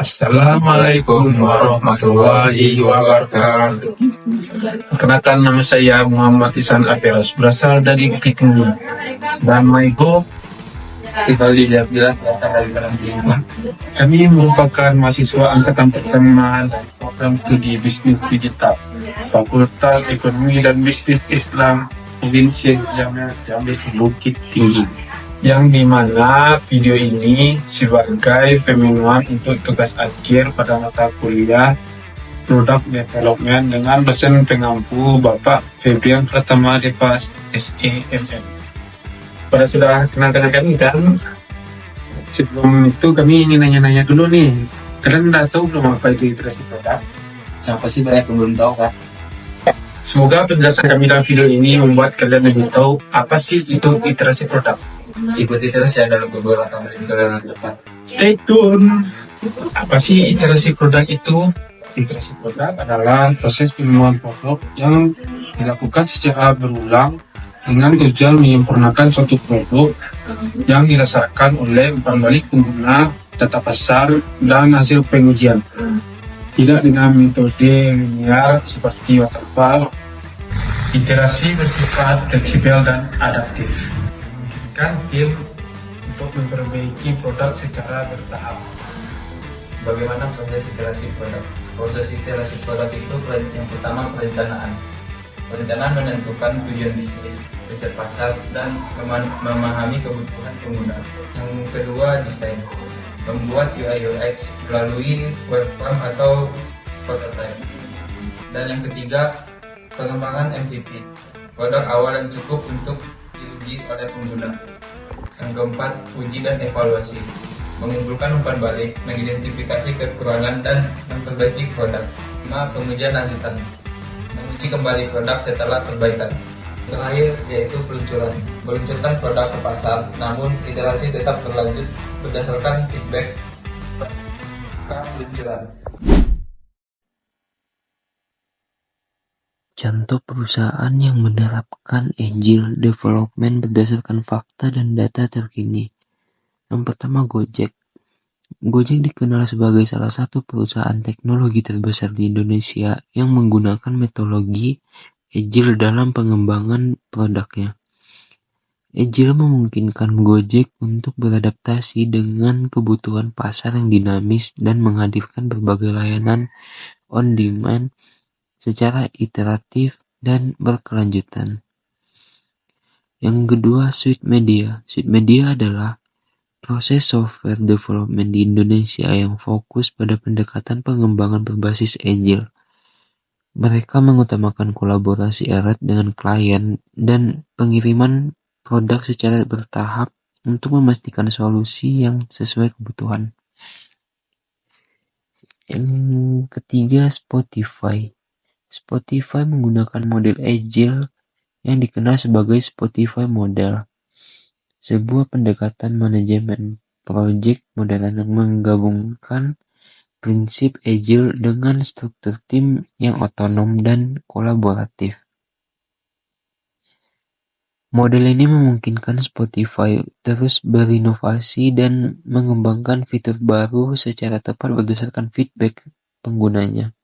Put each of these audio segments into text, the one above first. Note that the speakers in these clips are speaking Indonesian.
Assalamualaikum warahmatullahi wabarakatuh. Perkenalkan, nama saya Muhammad Ihsan Afiras, berasal dari Bukit Tinggi. Dan Maigo, kami merupakan mahasiswa angkatan pertama program studi bisnis digital Fakultas Ekonomi dan Bisnis Islam Provinsi Jambi Bukit Tinggi, yang dimana video ini sebagai pemilihan untuk tugas akhir pada mata kuliah Product Development dengan dosen pengampu Bapak Febrian Pratama Devas SEMM. Pada sudah kenal dengan kami kan? Sebelum itu kami ingin nanya-nanya dulu nih. Kalian udah tahu belum apa itu iterasi produk? Yang pasti banyak yang belum tahu kan. Semoga penjelasan kami dalam video ini membuat kalian lebih tahu apa sih itu iterasi produk. Ikuti terus ya dalam beberapa menit ke depan. Stay tune. Apa sih iterasi produk itu? Iterasi produk adalah proses penemuan produk yang dilakukan secara berulang dengan tujuan menyempurnakan suatu produk yang dirasakan oleh umpan balik pengguna, data pasar, dan hasil pengujian. Tidak dengan metode linear seperti waterfall. Iterasi bersifat fleksibel dan adaptif, memungkinkan tim untuk memperbaiki produk secara bertahap. Bagaimana proses iterasi produk? Proses iterasi produk itu yang pertama perencanaan. Perencanaan menentukan tujuan bisnis, riset pasar, dan memahami kebutuhan pengguna. Yang kedua, desain. Membuat UI UX melalui wireframe atau prototype. Dan yang ketiga, pengembangan MVP. Produk awal yang cukup untuk diuji oleh pengguna. Yang keempat, uji dan evaluasi. Mengumpulkan umpan balik, mengidentifikasi kekurangan, dan memperbaiki produk. 5. Pengujian lanjutan. Menguji kembali produk setelah perbaikan. Terakhir yaitu peluncuran. Meluncurkan produk ke pasar, namun iterasi tetap berlanjut berdasarkan feedback pasca peluncuran. Contoh perusahaan yang menerapkan Agile Development berdasarkan fakta dan data terkini. Yang pertama, Gojek. Gojek dikenal sebagai salah satu perusahaan teknologi terbesar di Indonesia yang menggunakan metodologi Agile dalam pengembangan produknya. Agile memungkinkan Gojek untuk beradaptasi dengan kebutuhan pasar yang dinamis dan menghadirkan berbagai layanan on-demand secara iteratif dan berkelanjutan. Yang kedua, Suite Media. Suite Media adalah proses software development di Indonesia yang fokus pada pendekatan pengembangan berbasis Agile. Mereka mengutamakan kolaborasi erat dengan klien dan pengiriman produk secara bertahap untuk memastikan solusi yang sesuai kebutuhan. Yang ketiga, Spotify. Spotify menggunakan model Agile yang dikenal sebagai Spotify Model, sebuah pendekatan manajemen project modern yang menggabungkan prinsip Agile dengan struktur tim yang otonom dan kolaboratif. Model ini memungkinkan Spotify terus berinovasi dan mengembangkan fitur baru secara tepat berdasarkan feedback penggunanya.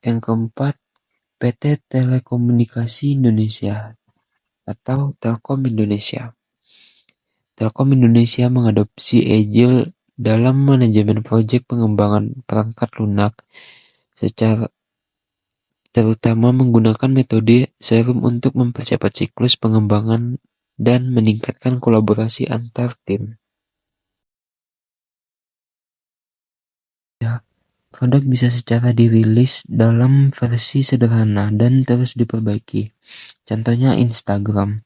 Yang keempat, PT Telekomunikasi Indonesia atau Telkom Indonesia. Telkom Indonesia mengadopsi Agile dalam manajemen proyek pengembangan perangkat lunak secara terutama menggunakan metode Serum untuk mempercepat siklus pengembangan dan meningkatkan kolaborasi antar tim. Produk bisa secara dirilis dalam versi sederhana dan terus diperbaiki. Contohnya Instagram.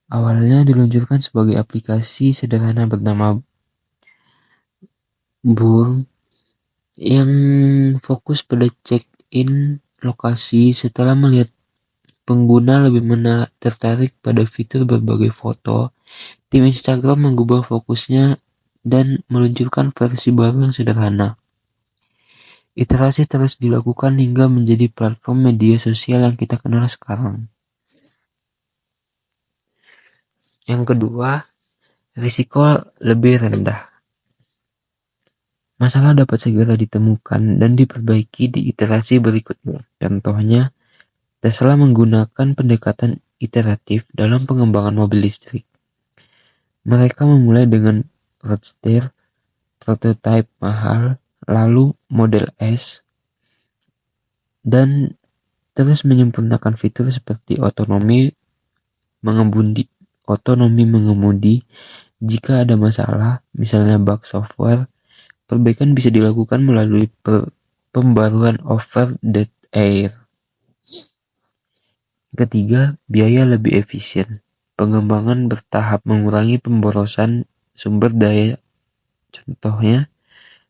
Awalnya diluncurkan sebagai aplikasi sederhana bernama Burn yang fokus pada check-in lokasi. Setelah melihat pengguna lebih tertarik pada fitur berbagai foto, tim Instagram mengubah fokusnya dan meluncurkan versi baru yang sederhana. Iterasi terus dilakukan hingga menjadi platform media sosial yang kita kenal sekarang. Yang kedua, risiko lebih rendah. Masalah dapat segera ditemukan dan diperbaiki di iterasi berikutnya. Contohnya, Tesla menggunakan pendekatan iteratif dalam pengembangan mobil listrik. Mereka memulai dengan Roadster, prototipe mahal, lalu Model S, dan terus menyempurnakan fitur seperti otonomi mengemudi. Jika ada masalah, misalnya bug software, perbaikan bisa dilakukan melalui pembaruan over-the-air. Ketiga, biaya lebih efisien. Pengembangan bertahap mengurangi pemborosan sumber daya. Contohnya,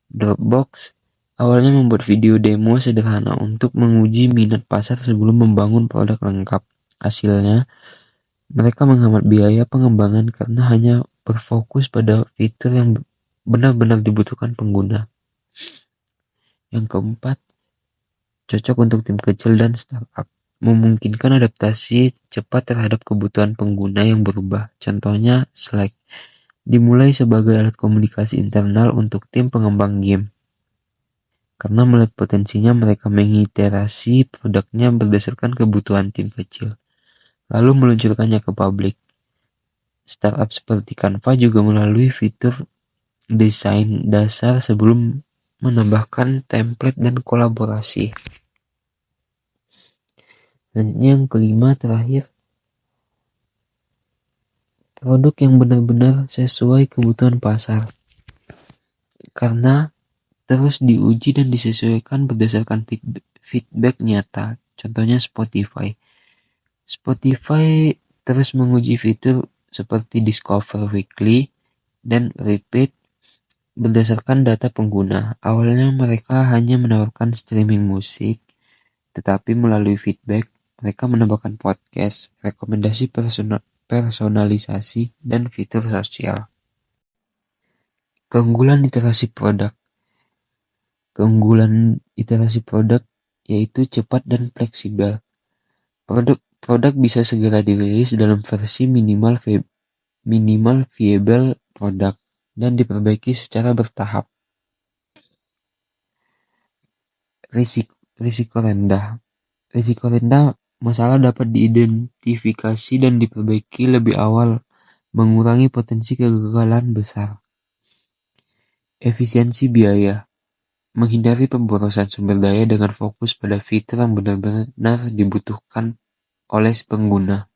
Dropbox awalnya membuat video demo sederhana untuk menguji minat pasar sebelum membangun produk lengkap. Hasilnya, mereka menghemat biaya pengembangan karena hanya berfokus pada fitur yang benar-benar dibutuhkan pengguna. Yang keempat, cocok untuk tim kecil dan startup. Memungkinkan adaptasi cepat terhadap kebutuhan pengguna yang berubah. Contohnya, Slack dimulai sebagai alat komunikasi internal untuk tim pengembang game. Karena melihat potensinya, mereka mengiterasi produknya berdasarkan kebutuhan tim kecil, lalu meluncurkannya ke publik. Startup seperti Canva juga melalui fitur desain dasar sebelum menambahkan template dan kolaborasi. Selanjutnya yang kelima terakhir, produk yang benar-benar sesuai kebutuhan pasar. Karena terus diuji dan disesuaikan berdasarkan feedback nyata. Contohnya Spotify. Spotify terus menguji fitur seperti Discover Weekly dan Repeat berdasarkan data pengguna. Awalnya mereka hanya menawarkan streaming musik, tetapi melalui feedback, mereka menambahkan podcast, rekomendasi personalisasi, dan fitur sosial. Keunggulan iterasi produk. Keunggulan iterasi produk yaitu cepat dan fleksibel. Produk bisa segera dirilis dalam versi minimal viable produk dan diperbaiki secara bertahap. Risiko rendah. Risiko rendah, masalah dapat diidentifikasi dan diperbaiki lebih awal, mengurangi potensi kegagalan besar. Efisiensi biaya. Menghindari pemborosan sumber daya dengan fokus pada fitur yang benar-benar dibutuhkan oleh pengguna.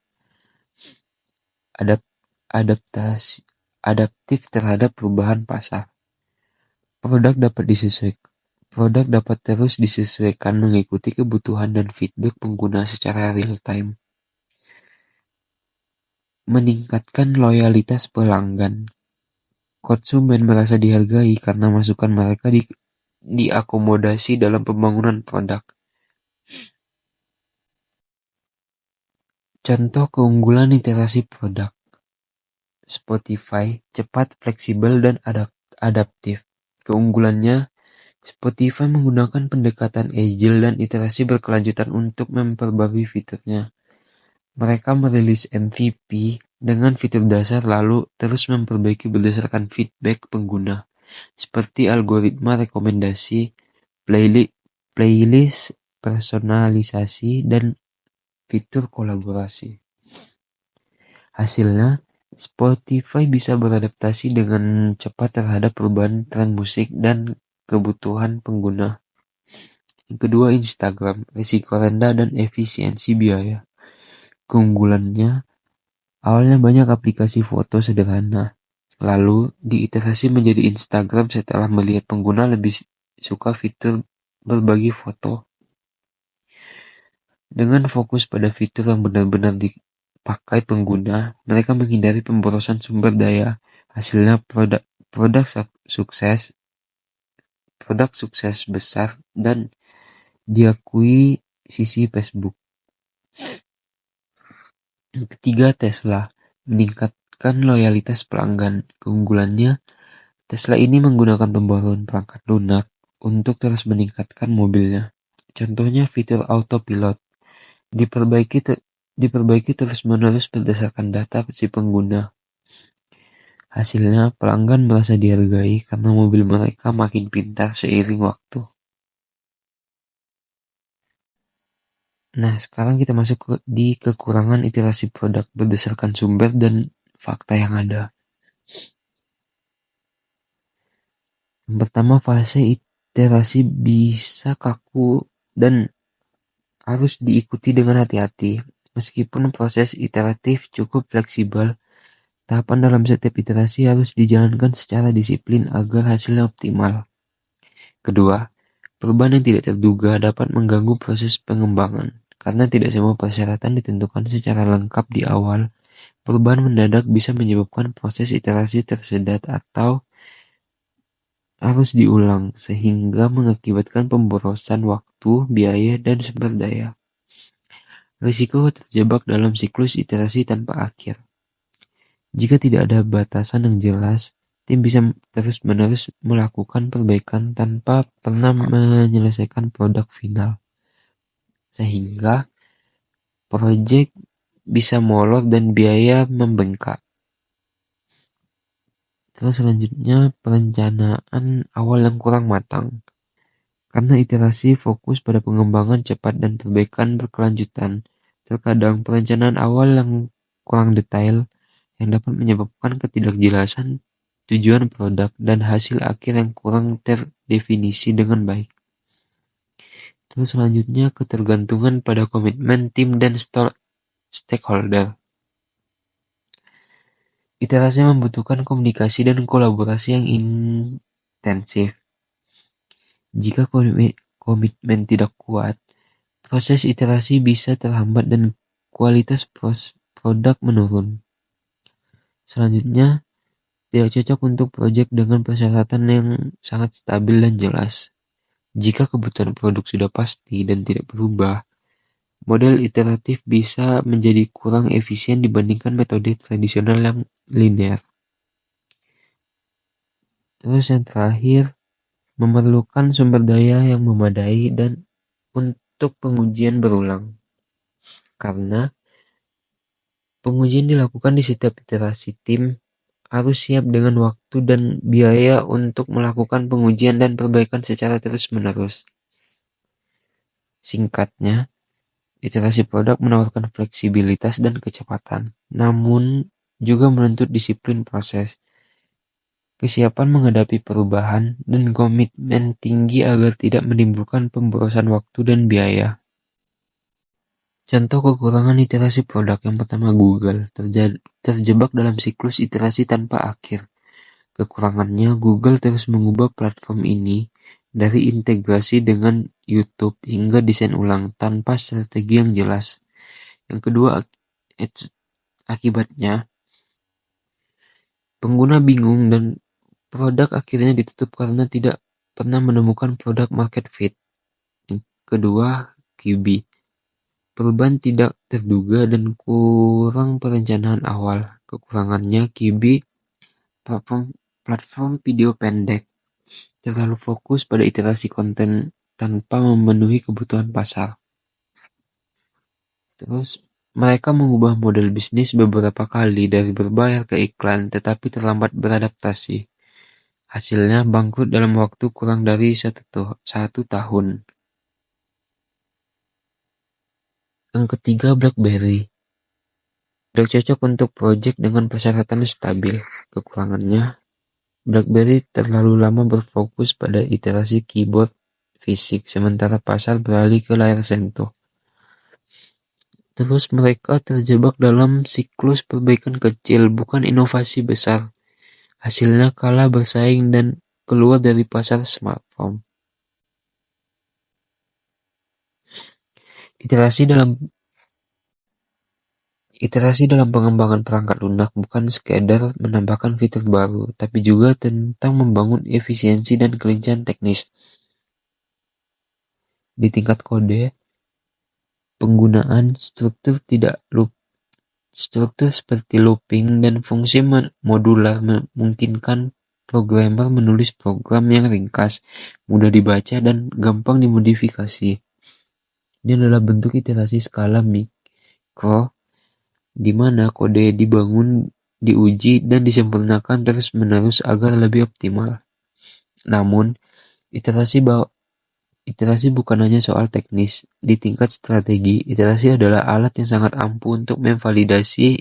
Adaptif terhadap perubahan pasar. Produk dapat terus disesuaikan mengikuti kebutuhan dan feedback pengguna secara real time. Meningkatkan loyalitas pelanggan. Konsumen merasa dihargai karena masukan mereka diakomodasi dalam pembangunan produk. Contoh keunggulan iterasi produk. Spotify, cepat, fleksibel, dan adaptif. Keunggulannya, Spotify menggunakan pendekatan agile dan iterasi berkelanjutan untuk memperbarui fiturnya. Mereka merilis MVP dengan fitur dasar lalu terus memperbaiki berdasarkan feedback pengguna, seperti algoritma rekomendasi, playlist personalisasi, dan fitur kolaborasi. Hasilnya, Spotify bisa beradaptasi dengan cepat terhadap perubahan tren musik dan kebutuhan pengguna. Yang kedua, Instagram, risiko rendah dan efisiensi biaya. Keunggulannya, awalnya banyak aplikasi foto sederhana, lalu diiterasi menjadi Instagram setelah melihat pengguna lebih suka fitur berbagi foto. Dengan fokus pada fitur yang benar-benar dipakai pengguna, mereka menghindari pemborosan sumber daya. Hasilnya produk sukses besar dan diakui sisi Facebook. Yang ketiga, Tesla meningkatkan loyalitas pelanggan. Keunggulannya, Tesla ini menggunakan pembaruan perangkat lunak untuk terus meningkatkan mobilnya. Contohnya fitur autopilot diperbaiki terus-menerus berdasarkan data si pengguna. Hasilnya, pelanggan merasa dihargai karena mobil mereka makin pintar seiring waktu. Nah, sekarang kita masuk di kekurangan iterasi produk berdasarkan sumber dan fakta yang ada. Yang pertama, fase iterasi bisa kaku dan harus diikuti dengan hati-hati. Meskipun proses iteratif cukup fleksibel, tahapan dalam setiap iterasi harus dijalankan secara disiplin agar hasilnya optimal. Kedua, perubahan yang tidak terduga dapat mengganggu proses pengembangan. Karena tidak semua persyaratan ditentukan secara lengkap di awal, perubahan mendadak bisa menyebabkan proses iterasi tersendat atau harus diulang, sehingga mengakibatkan pemborosan waktu, biaya, dan sumber daya. Risiko terjebak dalam siklus iterasi tanpa akhir. Jika tidak ada batasan yang jelas, tim bisa terus-menerus melakukan perbaikan tanpa pernah menyelesaikan produk final. Sehingga proyek bisa molor dan biaya membengkak. Terus selanjutnya, perencanaan awal yang kurang matang. Karena iterasi fokus pada pengembangan cepat dan perbaikan berkelanjutan, terkadang perencanaan awal yang kurang detail yang dapat menyebabkan ketidakjelasan tujuan produk dan hasil akhir yang kurang terdefinisi dengan baik. Terus selanjutnya, ketergantungan pada komitmen tim dan stakeholder. Iterasi membutuhkan komunikasi dan kolaborasi yang intensif. Jika komitmen tidak kuat, proses iterasi bisa terhambat dan kualitas produk menurun. Selanjutnya, tidak cocok untuk proyek dengan persyaratan yang sangat stabil dan jelas. Jika kebutuhan produk sudah pasti dan tidak berubah, model iteratif bisa menjadi kurang efisien dibandingkan metode tradisional yang linear. Terus yang terakhir, memerlukan sumber daya yang memadai dan untuk pengujian berulang. Karena pengujian dilakukan di setiap iterasi, tim harus siap dengan waktu dan biaya untuk melakukan pengujian dan perbaikan secara terus-menerus. Singkatnya, iterasi produk menawarkan fleksibilitas dan kecepatan, namun juga menuntut disiplin proses, kesiapan menghadapi perubahan, dan komitmen tinggi agar tidak menimbulkan pemborosan waktu dan biaya. Contoh kekurangan iterasi produk yang pertama, Google terjebak dalam siklus iterasi tanpa akhir. Kekurangannya, Google terus mengubah platform ini dari integrasi dengan YouTube hingga desain ulang tanpa strategi yang jelas. Yang kedua, akibatnya, pengguna bingung dan produk akhirnya ditutup karena tidak pernah menemukan produk market fit. Yang kedua, QB. Perubahan tidak terduga dan kurang perencanaan awal. Kekurangannya, QB platform video pendek terlalu fokus pada iterasi konten tanpa memenuhi kebutuhan pasar. Terus mereka mengubah model bisnis beberapa kali dari berbayar ke iklan tetapi terlambat beradaptasi. Hasilnya bangkrut dalam waktu kurang dari satu tahun. Yang ketiga, BlackBerry. Tidak cocok untuk proyek dengan persyaratan stabil. Kekurangannya, BlackBerry terlalu lama berfokus pada iterasi keyboard fisik, sementara pasar beralih ke layar sentuh. Terus mereka terjebak dalam siklus perbaikan kecil, bukan inovasi besar. Hasilnya kalah bersaing dan keluar dari pasar smartphone. Iterasi dalam pengembangan perangkat lunak bukan sekedar menambahkan fitur baru, tapi juga tentang membangun efisiensi dan kelincahan teknis. Di tingkat kode, penggunaan struktur seperti looping dan fungsi modular memungkinkan programmer menulis program yang ringkas, mudah dibaca, dan gampang dimodifikasi. Ini adalah bentuk iterasi skala mikro, di mana kode dibangun diuji, dan disempurnakan terus-menerus agar lebih optimal. Namun, iterasi bukan hanya soal teknis. Di tingkat strategi, iterasi adalah alat yang sangat ampuh untuk memvalidasi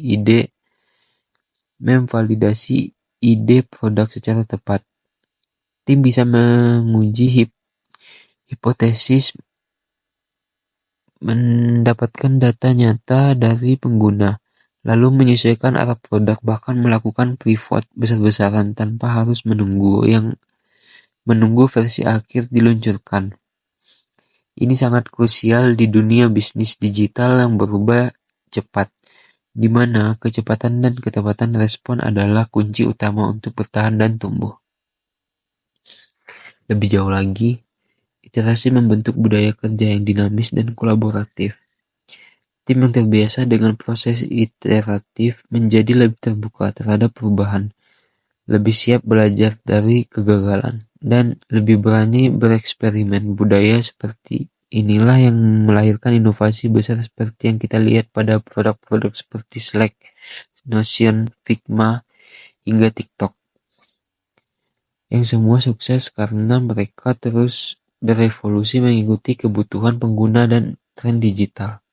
ide produk secara tepat. Tim bisa menguji hipotesis, mendapatkan data nyata dari pengguna, lalu menyesuaikan arah produk, bahkan melakukan pivot besar-besaran tanpa harus menunggu versi akhir diluncurkan. Ini sangat krusial di dunia bisnis digital yang berubah cepat, di mana kecepatan dan ketepatan respon adalah kunci utama untuk bertahan dan tumbuh. Lebih jauh lagi, iterasi membentuk budaya kerja yang dinamis dan kolaboratif. Tim yang terbiasa dengan proses iteratif menjadi lebih terbuka terhadap perubahan, lebih siap belajar dari kegagalan, dan lebih berani bereksperimen. Budaya seperti inilah yang melahirkan inovasi besar seperti yang kita lihat pada produk-produk seperti Slack, Notion, Figma, hingga TikTok. Yang semua sukses karena mereka terus berevolusi mengikuti kebutuhan pengguna dan tren digital.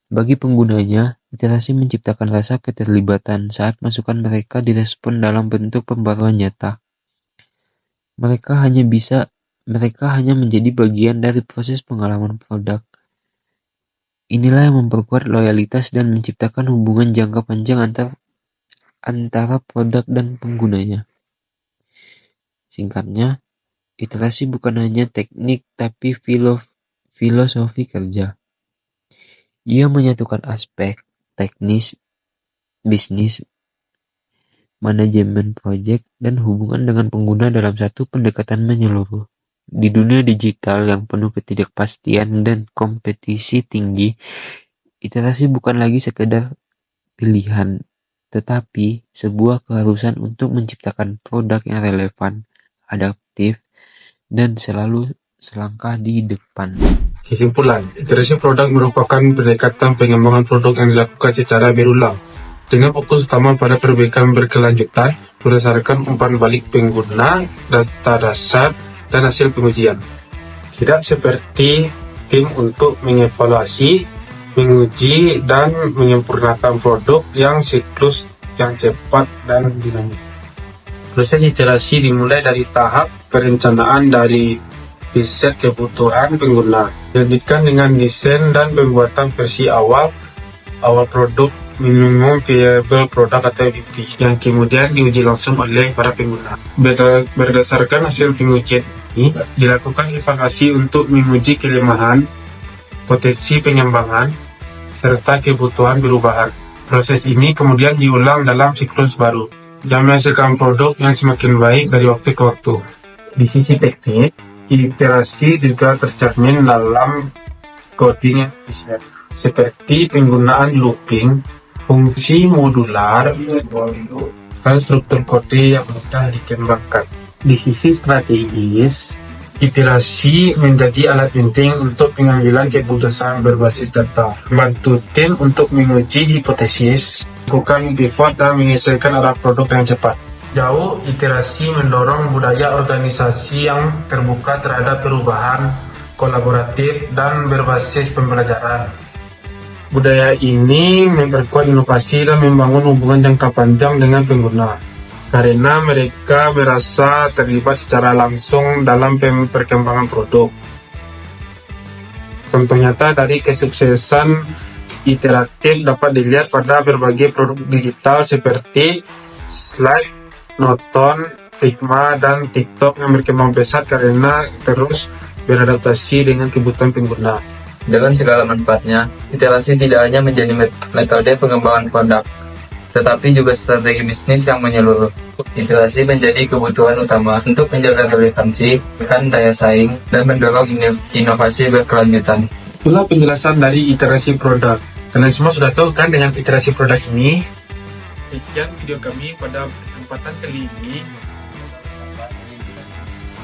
Bagi penggunanya, iterasi menciptakan rasa keterlibatan saat masukan mereka direspon dalam bentuk pembaruan nyata. Mereka hanya menjadi bagian dari proses pengalaman produk. Inilah yang memperkuat loyalitas dan menciptakan hubungan jangka panjang antara produk dan penggunanya. Singkatnya, iterasi bukan hanya teknik tapi filosofi kerja. Ia menyatukan aspek teknis, bisnis, manajemen proyek, dan hubungan dengan pengguna dalam satu pendekatan menyeluruh. Di dunia digital yang penuh ketidakpastian dan kompetisi tinggi, iterasi bukan lagi sekedar pilihan, tetapi sebuah keharusan untuk menciptakan produk yang relevan, adaptif, dan selalu selangkah di depan. Kesimpulan, iterasi produk merupakan pendekatan pengembangan produk yang dilakukan secara berulang, dengan fokus utama pada perbaikan berkelanjutan berdasarkan umpan balik pengguna, data dasar, dan hasil pengujian. Tidak seperti tim untuk mengevaluasi, menguji, dan menyempurnakan produk yang siklus yang cepat dan dinamis. Proses iterasi dimulai dari tahap perencanaan dari riset kebutuhan pengguna, dilanjutkan dengan desain dan pembuatan versi awal produk minimum viable product atau MVP, yang kemudian diuji langsung oleh para pengguna. Berdasarkan hasil pengujian ini, dilakukan evaluasi untuk menguji kelemahan, potensi pengembangan, serta kebutuhan perubahan. Proses ini kemudian diulang dalam siklus baru, yang menghasilkan produk yang semakin baik dari waktu ke waktu. Di sisi teknik, iterasi juga tercermin dalam coding yang efisien, seperti penggunaan looping, fungsi modular, dan struktur kode yang mudah dikembangkan. Di sisi strategis, iterasi menjadi alat penting untuk pengambilan keputusan berbasis data, membantu tim untuk menguji hipotesis, melakukan pivot, dan menyesuaikan arah produk yang cepat. Jauh, iterasi mendorong budaya organisasi yang terbuka terhadap perubahan, kolaboratif, dan berbasis pembelajaran. Budaya ini memperkuat inovasi dan membangun hubungan jangka panjang dengan pengguna, karena mereka merasa terlibat secara langsung dalam perkembangan produk. Contoh nyata dari kesuksesan iteratif dapat dilihat pada berbagai produk digital seperti Slack, Notion, Figma, dan TikTok yang berkembang pesat karena terus beradaptasi dengan kebutuhan pengguna. Dengan segala manfaatnya, iterasi tidak hanya menjadi metode pengembangan produk, tetapi juga strategi bisnis yang menyeluruh. Iterasi menjadi kebutuhan utama untuk menjaga relevansi, menekan daya saing, dan mendorong inovasi berkelanjutan. Itulah penjelasan dari iterasi produk. Kalian semua sudah tahu kan dengan iterasi produk ini? Sekian video kami pada kesempatan kali ini.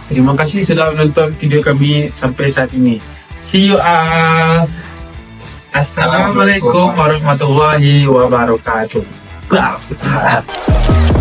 Terima kasih sudah menonton video kami sampai saat ini. See you all. Assalamualaikum warahmatullahi wabarakatuh. Bang.